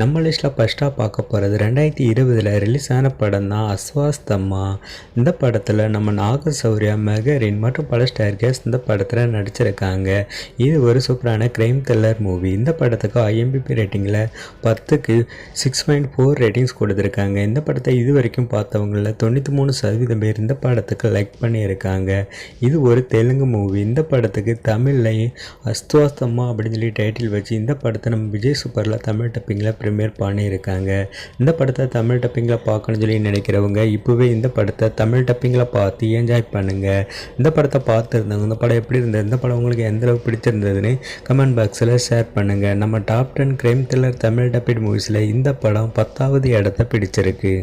நம்ம லிஸ்ட்டில் ஃபஸ்ட்டாக பார்க்க போகிறது 2020 ரிலீஸ் ஆன படம் தான் அஸ்வாஸ்தம்மா. இந்த படத்தில் நம்ம நாகசௌரியா, மெகரின் மற்றும் பல ஸ்டார் கேஸ் இந்த படத்தில் நடிச்சிருக்காங்க. இது ஒரு சூப்பரான கிரைம் த்ரில்லர் மூவி. இந்த படத்துக்கு IMDb ரேட்டிங்கில் 10க்கு 6.4 ரேட்டிங்ஸ் கொடுத்துருக்காங்க. இந்த படத்தை இது வரைக்கும் பார்த்தவங்களில் 93% பேர் இந்த படத்துக்கு லைக் பண்ணியிருக்காங்க. இது ஒரு தெலுங்கு மூவி. இந்த படத்துக்கு தமிழ்லையும் அஸ்வாஸ்தம்மா அப்படின்னு சொல்லி டைட்டில் வச்சு இந்த படத்தை நம்ம விஜய் சூப்பரில் தமிழ் டப்பிங்கில் ப்ரீமியர் பண்ணியிருக்காங்க. இந்த படத்தை தமிழ் டப்பிங்கில் பார்க்கணும்னு சொல்லி நினைக்கிறவங்க இப்போவே இந்த படத்தை தமிழ் டப்பிங்கில் பார்த்து என்ஜாய் பண்ணுங்கள். இந்த படத்தை பார்த்துருந்தவங்க இந்த படம் எப்படி இருந்தது, இந்த படம் உங்களுக்கு எந்த அளவுக்கு பிடிச்சிருந்ததுன்னு கமெண்ட் பாக்ஸில் ஷேர் பண்ணுங்கள். நம்ம top 10 crime thriller Tamil dubbed மூவிஸில் இந்த படம் 10வது இடத்தை பிடிச்சிருக்கு.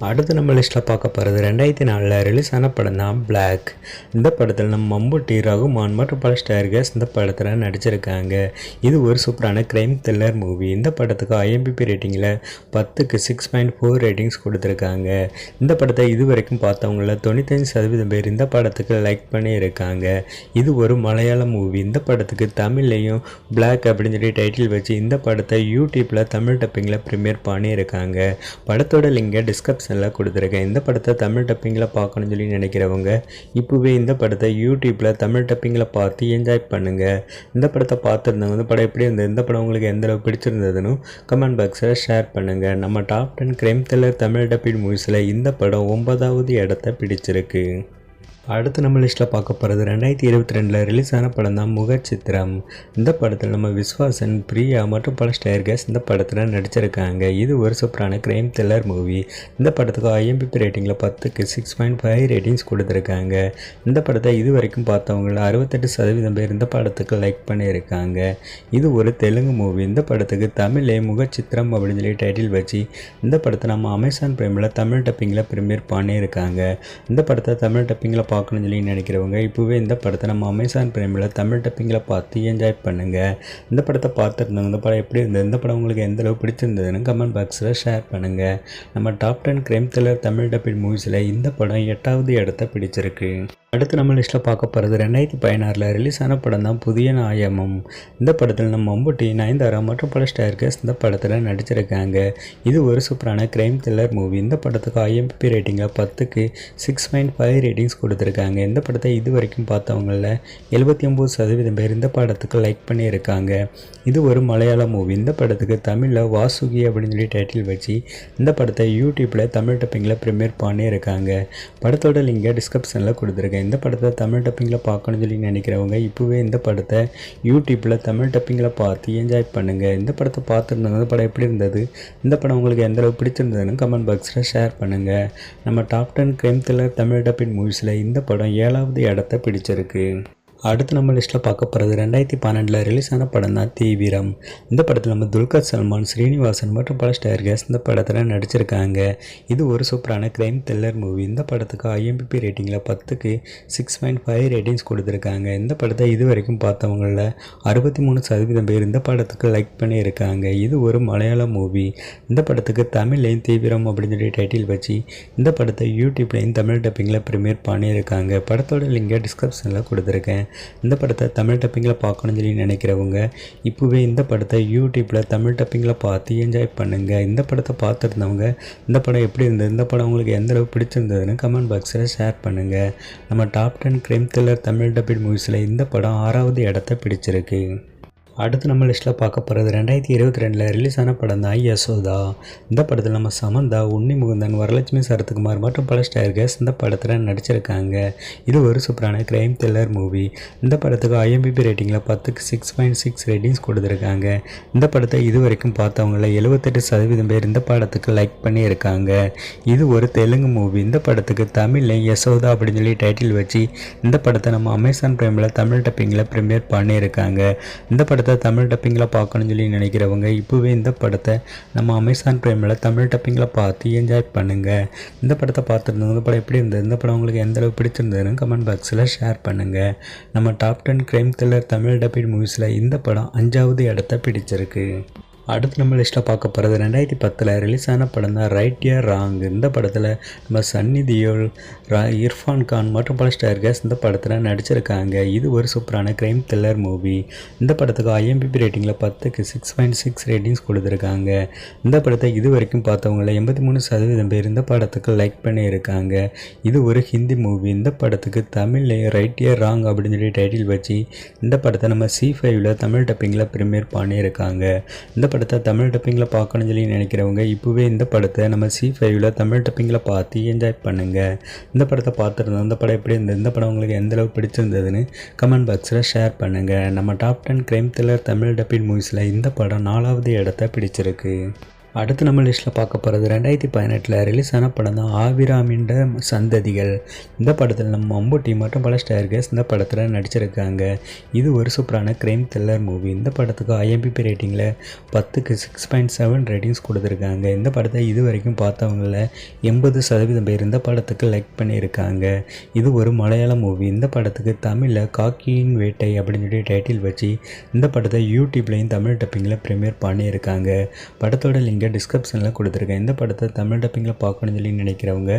அடுத்து நம்ம லிஸ்ட்டில் பார்க்க போகிறது 2004 ரிலீஸ் ஆன படம் தான் பிளாக். இந்த படத்தில் நம்ம மம்புட்டி, ரகுமான் மற்றும் பல ஸ்டார் கேஸ் இந்த படத்தில் நடிச்சிருக்காங்க. இது ஒரு சூப்பரான கிரைம் த்ரில்லர் மூவி. இந்த படத்துக்கு IMDb ரேட்டிங்கில் 10க்கு 6.4 ரேட்டிங்ஸ் கொடுத்துருக்காங்க. இந்த படத்தை இது வரைக்கும் பார்த்தவங்களில் 95% பேர் இந்த படத்துக்கு லைக் பண்ணியிருக்காங்க. இது ஒரு மலையாள மூவி. இந்த படத்துக்கு தமிழ்லையும் பிளாக் அப்படின்னு சொல்லி டைட்டில் வச்சு இந்த படத்தை யூடியூப்பில் தமிழ் டப்பிங்கில் ப்ரீமியர் பண்ணியிருக்காங்க. படத்தோட லிங்கை டிஸ்கிரிப்ஷன் கொடுத்துருக்கேன். இந்த படத்தை தமிழ் டப்பிங்கில் பார்க்கணும்னு சொல்லி நினைக்கிறவங்க இப்போவே இந்த படத்தை யூடியூப்பில் தமிழ் டப்பிங்கில் பார்த்து என்ஜாய் பண்ணுங்கள். இந்த படத்தை பார்த்துருந்தவங்க இந்த படம் எப்படி இருந்தது, இந்த படம் உங்களுக்கு எந்த அளவுக்கு பிடிச்சிருந்ததுன்னு கமெண்ட் பாக்ஸில் ஷேர் பண்ணுங்கள். நம்ம top 10 crime thriller Tamil dubbed மூவிஸில் இந்த படம் 9வது இடத்தை பிடிச்சிருக்கு. அடுத்து நம்ம லிஸ்ட்டில் பார்க்க போகிறது 2022 ரிலீஸ் ஆன படம் தான் முகச்சித்திரம். இந்த படத்தில் நம்ம விஸ்வாசன், பிரியா மற்றும் பல ஸ்டார் கேஸ் இந்த படத்தில் நடிச்சிருக்காங்க. இது ஒரு சூப்பரான கிரைம் த்ரில்லர் மூவி. இந்த படத்துக்கு IMDb ரேட்டிங்கில் 10க்கு 6.5 ரேட்டிங்ஸ் கொடுத்துருக்காங்க. இந்த படத்தை இது வரைக்கும் பார்த்தவங்கள 68% பேர் இந்த படத்துக்கு லைக் பண்ணியிருக்காங்க. இது ஒரு தெலுங்கு மூவி. இந்த படத்துக்கு தமிழே முகச்சித்திரம் அப்படின்னு சொல்லி டைட்டில் வச்சு இந்த படத்தை நம்ம அமேசான் பிரைமில் தமிழ் டப்பிங்கில் ப்ரீமியர் பண்ணியிருக்காங்க. இந்த படத்தை தமிழ் டப்பிங்கில் பார்க்கணும்னு சொல்லி நினைக்கிறவங்க இப்போவே இந்த படத்தை நம்ம அமேசான் பிரைமில் தமிழ் டப்பிங்கில் பார்த்து என்ஜாய் பண்ணுங்கள். இந்த படத்தை பார்த்துருந்தவங்க இந்த படம் எப்படி இருந்தது, இந்த படம் உங்களுக்கு எந்த அளவுக்கு பிடிச்சிருந்ததுன்னு கமெண்ட் பாக்ஸில் ஷேர் பண்ணுங்கள். நம்ம top 10 crime thriller Tamil dubbed மூவிஸில் இந்த படம் 8வது இடத்தை பிடிச்சிருக்கு. அடுத்து நம்ம லிஸ்ட்டில் பார்க்க போகிறது 2016 ரிலீஸ் ஆன படம் தான் புதிய நாயமம். இந்த படத்தில் நம்ம மம்புட்டி, நயன்தாரா மற்றும் பல ஸ்டார் கேஸ் இந்த படத்தில் நடிச்சிருக்காங்க. இது ஒரு சூப்பரான கிரைம் த்ரில்லர் மூவி. இந்த படத்துக்கு IMDb ரேட்டிங்கில் 10க்கு 6.5 ரேட்டிங்ஸ் கொடுத்துருக்காங்க. இந்த படத்தை இது வரைக்கும் பார்த்தவங்களில் 79% பேர் இந்த படத்துக்கு லைக் பண்ணியிருக்காங்க. இது ஒரு மலையாள மூவி. இந்த படத்துக்கு தமிழில் வாசுகி அப்படின்னு சொல்லி டைட்டில் வச்சு இந்த படத்தை யூடியூப்பில் தமிழ் டப்பிங்கில் ப்ரீமியர் பண்ணியிருக்காங்க. படத்தோட லிங்கை டிஸ்கிரிப்ஷனில் கொடுத்துருக்கேன். இந்த படத்தை தமிழ் டப்பிங்கில் பார்க்கணும்னு சொல்லி நினைக்கிறவங்க இப்போவே இந்த படத்தை யூடியூப்பில் தமிழ் டப்பிங்கில் பார்த்து என்ஜாய் பண்ணுங்கள். இந்த படத்தை பார்த்துருந்தாங்க இந்த படம் எப்படி இருந்தது, இந்த படம் உங்களுக்கு எந்த அளவுக்கு பிடிச்சிருந்ததுன்னு கமெண்ட் பாக்ஸில் ஷேர் பண்ணுங்கள். நம்ம top 10 crime thriller Tamil dubbed மூவிஸில் இந்த படம் 7வது இடத்தை பிடிச்சிருக்கு. அடுத்து நம்ம லிஸ்ட்டில் பார்க்க போகிறது 2012 ரிலீஸ் ஆன படம் தான் தீவிரம். இந்த படத்தில் நம்ம துல்கர் சல்மான், ஸ்ரீனிவாசன் மற்றும் பல ஸ்டார் கேஸ் இந்த படத்தில் நடிச்சிருக்காங்க. இது ஒரு சூப்பரான கிரைம் த்ரில்லர் மூவி. இந்த படத்துக்கு IMDb ரேட்டிங்கில் 10க்கு 6.5 ரேட்டிங்ஸ் கொடுத்துருக்காங்க. இந்த படத்தை இது வரைக்கும் பார்த்தவங்களில் 63% பேர் இந்த படத்துக்கு லைக் பண்ணியிருக்காங்க. இது ஒரு மலையாள மூவி. இந்த படத்துக்கு தமிழ்லையும் தீவிரம் அப்படின்னு சொல்லி டைட்டில் வச்சு இந்த படத்தை யூடியூப்லையும் தமிழ் டப்பிங்கில் ப்ரீமியர் பண்ணியிருக்காங்க. படத்தோட லிங்கை டிஸ்கிரிப்ஷனில் கொடுத்துருக்கேன். இந்த படத்தை தமிழ் டப்பிங்கில் பார்க்கணும்னு சொல்லி நினைக்கிறவங்க இப்போவே இந்த படத்தை யூடியூப்பில் தமிழ் டப்பிங்கில் பார்த்து என்ஜாய் பண்ணுங்கள். இந்த படத்தை பார்த்துருந்தவங்க இந்த படம் எப்படி இருந்தது, இந்த படம் உங்களுக்கு எந்த அளவுக்கு பிடிச்சிருந்ததுன்னு கமெண்ட் பாக்ஸில் ஷேர் பண்ணுங்கள். நம்ம top 10 crime thriller Tamil dubbed மூவிஸில் இந்த படம் 6வது இடத்தை பிடிச்சிருக்கு. அடுத்து நம்ம லிஸ்ட்டில் பார்க்க போகிறது 2022 ரிலீஸ் ஆன படம் தான் யசோதா. இந்த படத்தில் நம்ம சமந்தா, உன்னி முகுந்தன், வரலட்சுமி சரத்குமார் மற்றும் பல ஸ்டார் கேஸ் இந்த படத்தில் நடிச்சிருக்காங்க. இது ஒரு சூப்பரான கிரைம் த்ரில்லர் மூவி. இந்த படத்துக்கு IMDb ரேட்டிங்கில் 10க்கு 6.6 ரேட்டிங்ஸ் கொடுத்துருக்காங்க. இந்த படத்தை இது வரைக்கும் பார்த்தவங்கள 78% பேர் இந்த படத்துக்கு லைக் பண்ணியிருக்காங்க. இது ஒரு தெலுங்கு மூவி. இந்த படத்துக்கு தமிழில் யசோதா அப்படின்னு சொல்லி டைட்டில் வச்சு இந்த படத்தை நம்ம அமேசான் பிரைமில் தமிழ் டப்பிங்கில் ப்ரீமியர் பண்ணியிருக்காங்க. இந்த படத்தை தமிழ் டப்பிங்கில் பார்க்கணும்னு சொல்லி நினைக்கிறவங்க இப்போவே இந்த படத்தை நம்ம அமேசான் பிரைமில் தமிழ் டப்பிங்கில் பார்த்து என்ஜாய் பண்ணுங்கள். இந்த படத்தை பார்த்துருந்தவங்க இந்த படம் எப்படி இருந்தது, இந்த படம் உங்களுக்கு எந்த அளவுக்கு பிடிச்சிருந்ததுன்னு கமெண்ட் பாக்ஸில் ஷேர் பண்ணுங்கள். நம்ம top 10 crime thriller Tamil dubbed மூவிஸில் இந்த படம் 5வது இடத்தை பிடிச்சிருக்கு. அடுத்து நம்ம லிஸ்ட்டில் பார்க்க போகிறது 2010 ரிலீஸ் ஆன படம் தான் ரைட் யா ராங். இந்த படத்தில் நம்ம சன்னி தியோல், இர்ஃபான் கான் மற்றும் பல ஸ்டார்கஸ் இந்த படத்தில் நடிச்சிருக்காங்க. இது ஒரு சூப்பரான கிரைம் த்ரில்லர் மூவி. இந்த படத்துக்கு IMDb ரேட்டிங்கில் 10க்கு 6.6 ரேட்டிங்ஸ் கொடுத்துருக்காங்க. இந்த படத்தை இது வரைக்கும் பார்த்தவங்கள 83% பேர் இந்த படத்துக்கு லைக் பண்ணியிருக்காங்க. இது ஒரு ஹிந்தி மூவி. இந்த படத்துக்கு தமிழ்லேயே ரைட் யா ராங் அப்படின்னு சொல்லி டைட்டில் வச்சு இந்த படத்தை நம்ம C5ல தமிழ் டப்பிங்கில் ப்ரீமியர் பண்ணியிருக்காங்க. இந்த படத்தை தமிழ் டப்பிங்கில் பார்க்கணும்னு சொல்லி நினைக்கிறவங்க இப்போவே இந்த படத்தை நம்ம C5ல தமிழ் டப்பிங்கில் பார்த்து என்ஜாய் பண்ணுங்கள். இந்த படத்தை பார்த்துருந்தோம். இந்த படம் எப்படி இருந்தது, இந்த படம் உங்களுக்கு எந்தளவு பிடிச்சிருந்ததுன்னு கமெண்ட் பாக்ஸில் ஷேர் பண்ணுங்கள். நம்ம top 10 crime thriller Tamil dubbing மூவிஸில் இந்த படம் 4வது இடத்தை பிடிச்சிருக்கு. அடுத்து நம்ம லிஸ்ட்டில் பார்க்க போகிறது 2018 ரிலீஸ் ஆன படம் தான் ஆபிராமின்ற சந்ததிகள். இந்த படத்தில் நம்ம மம்புட்டி மற்றும் பல ஸ்டார்கஸ் இந்த படத்தில் நடிச்சிருக்காங்க. இது ஒரு சூப்பரான கிரைம் த்ரில்லர் மூவி. இந்த படத்துக்கு IMDb ரேட்டிங்கில் 10க்கு 6.7 ரேட்டிங்ஸ் கொடுத்துருக்காங்க. இந்த படத்தை இது வரைக்கும் பார்த்தவங்கள 80% பேர் இந்த படத்துக்கு லைக் பண்ணியிருக்காங்க. இது ஒரு மலையாள மூவி. இந்த படத்துக்கு தமிழில் காக்கியின் வேட்டை அப்படின்னு சொல்லி டைட்டில் வச்சு இந்த படத்தை யூடியூப்லையும் தமிழ் டப்பிங்கில் ப்ரீமியர் பண்ணியிருக்காங்க. படத்தோட லிங்க் டிஸ்கிரிப்ஷனில் கொடுத்துருக்கேன். இந்த படத்தை தமிழ் டப்பிங்கில் பார்க்கணும்னு சொல்லி நினைக்கிறவங்க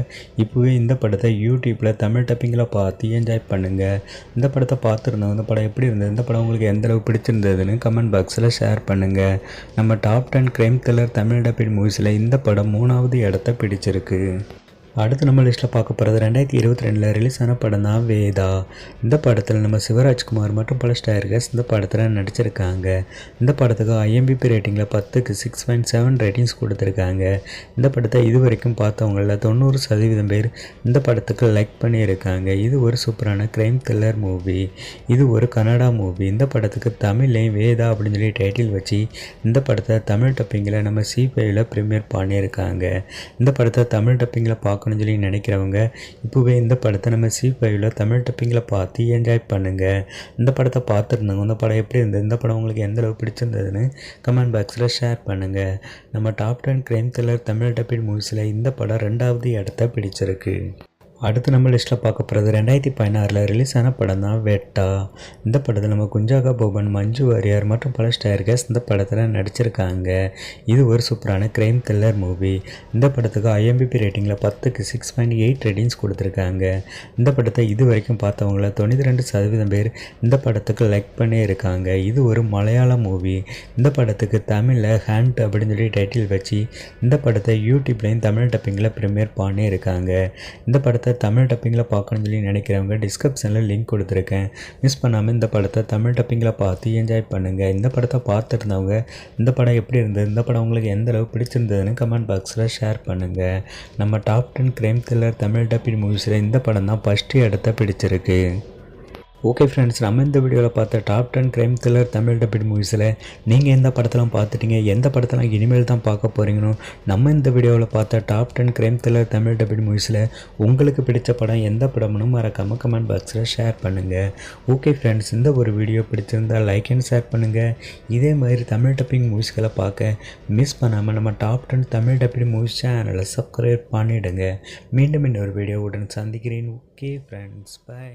இப்போவே இந்த படத்தை யூடியூப்பில் தமிழ் டப்பிங்கில் பார்த்து என்ஜாய் பண்ணுங்கள். இந்த படத்தை பார்த்துருந்தோம். இந்த படம் எப்படி இருந்தது, இந்த படம் உங்களுக்கு எந்தளவு பிடிச்சிருந்ததுன்னு கமெண்ட் பாக்ஸில் ஷேர் பண்ணுங்கள். நம்ம top 10 crime thriller Tamil dubbing மூவிஸில் இந்த படம் 3வது இடத்தை பிடிச்சிருக்கு. அடுத்து நம்ம லிஸ்ட்டில் பார்க்க போகிறது 2022 ரிலீஸ் ஆன படம் தான் வேதா. இந்த படத்தில் நம்ம சிவராஜ்குமார் மற்றும் பல ஸ்டார்கஸ் இந்த படத்தில் நடிச்சிருக்காங்க. இந்த படத்துக்கு IMDb ரேட்டிங்கில் 10க்கு 6.7 ரேட்டிங்ஸ் கொடுத்துருக்காங்க. இந்த படத்தை இது வரைக்கும் பார்த்தவங்களில் 90% பேர் இந்த படத்துக்கு லைக் பண்ணியிருக்காங்க. இது ஒரு சூப்பரான கிரைம் த்ரில்லர் மூவி. இது ஒரு கன்னடா மூவி. இந்த படத்துக்கு தமிழ்லையும் வேதா அப்படின்னு சொல்லி டைட்டில் வச்சு இந்த படத்தை தமிழ் டப்பிங்கில் நம்ம C5ல ப்ரீமியர் பண்ணியிருக்காங்க. இந்த படத்தை தமிழ் டப்பிங்கில் பார்க்கணும்னு சொல்லி நினைக்கிறவங்க இப்போவே இந்த படத்தை நம்ம C5ல தமிழ் டப்பிங்கில் பார்த்து என்ஜாய் பண்ணுங்கள். இந்த படத்தை பார்த்துருந்தாங்க. இந்த படம் எப்படி இருந்தது, இந்த படம் உங்களுக்கு எந்தளவு பிடிச்சிருந்ததுன்னு கமெண்ட் பாக்ஸில் ஷேர் பண்ணுங்கள். நம்ம top 10 crime thriller Tamil dubbing மூவிஸில் இந்த படம் 2வது இடத்தை பிடிச்சிருக்கு. அடுத்து நம்ம லிஸ்ட்டில் பார்க்க போகிறது 2016 ரிலீஸ் ஆன படம் தான் வெட்டா. இந்த படத்தில் நம்ம குஞ்சாகா போபன், மஞ்சு வாரியர் மற்றும் பல ஸ்டார்கஸ் இந்த படத்தில் நடிச்சிருக்காங்க. இது ஒரு சூப்பரான கிரைம் த்ரில்லர் மூவி. இந்த படத்துக்கு IMDb ரேட்டிங்கில் 10க்கு 6.8 ரேட்டிங்ஸ் கொடுத்துருக்காங்க. இந்த படத்தை இது வரைக்கும் பார்த்தவங்கள 92% பேர் இந்த படத்துக்கு லைக் பண்ணியிருக்காங்க. இது ஒரு மலையாள மூவி. இந்த படத்துக்கு தமிழில் ஹேண்ட் அப்படின்னு சொல்லி டைட்டில் வச்சு இந்த படத்தை யூடியூப்லையும் தமிழ் டப்பிங்கில் ப்ரீமியர் பண்ணியிருக்காங்க. இந்த படத்தை தமிழ் டப்பிங்கில் பார்க்கணும்னு சொல்லி நினைக்கிறவங்க டிஸ்கிரிப்ஷனில் லிங்க் கொடுத்துருக்கேன். மிஸ் பண்ணாமல் இந்த படத்தை தமிழ் டப்பிங்கில் பார்த்து என்ஜாய் பண்ணுங்கள். இந்த படத்தை பார்த்துருந்தவங்க இந்த படம் எப்படி இருந்தது, இந்த படம் உங்களுக்கு எந்தளவு பிடிச்சிருந்ததுன்னு கமெண்ட் பாக்ஸில் ஷேர் பண்ணுங்கள். நம்ம top 10 crime thriller Tamil dubbing மூவிஸில் இந்த படம் தான் 1st இடத்தை பிடிச்சிருக்கு. ஓகே ஃப்ரெண்ட்ஸ், நம்ம இந்த வீடியோவில் பார்த்த top 10 crime thriller Tamil dubbing மூவிஸில் நீங்கள் எந்த படத்தெல்லாம் பார்த்துட்டீங்க, எந்த படத்தெல்லாம் இனிமேல் தான் பார்க்க போகிறீங்கன்னு நம்ம இந்த வீடியோவில் பார்த்த top 10 crime thriller Tamil dubbing மூவிஸில் உங்களுக்கு பிடிச்ச படம் எந்த படம்னு மறக்காமல் கமெண்ட் பாக்ஸில் ஷேர் பண்ணுங்கள். ஓகே ஃப்ரெண்ட்ஸ், இந்த ஒரு வீடியோ பிடிச்சிருந்தால் லைக் அண்ட் ஷேர் பண்ணுங்கள். இதே மாதிரி தமிழ் டப்பிங் மூவிஸ்களை பார்க்க மிஸ் பண்ணாமல் நம்ம டாப் 10 தமிழ் டப்பிங் மூவிஸ் சேனலை சப்ஸ்கிரைப் பண்ணிவிடுங்க. மீண்டும் இன்னொரு வீடியோவுடன் சந்திக்கிறேன். Okay friends, by.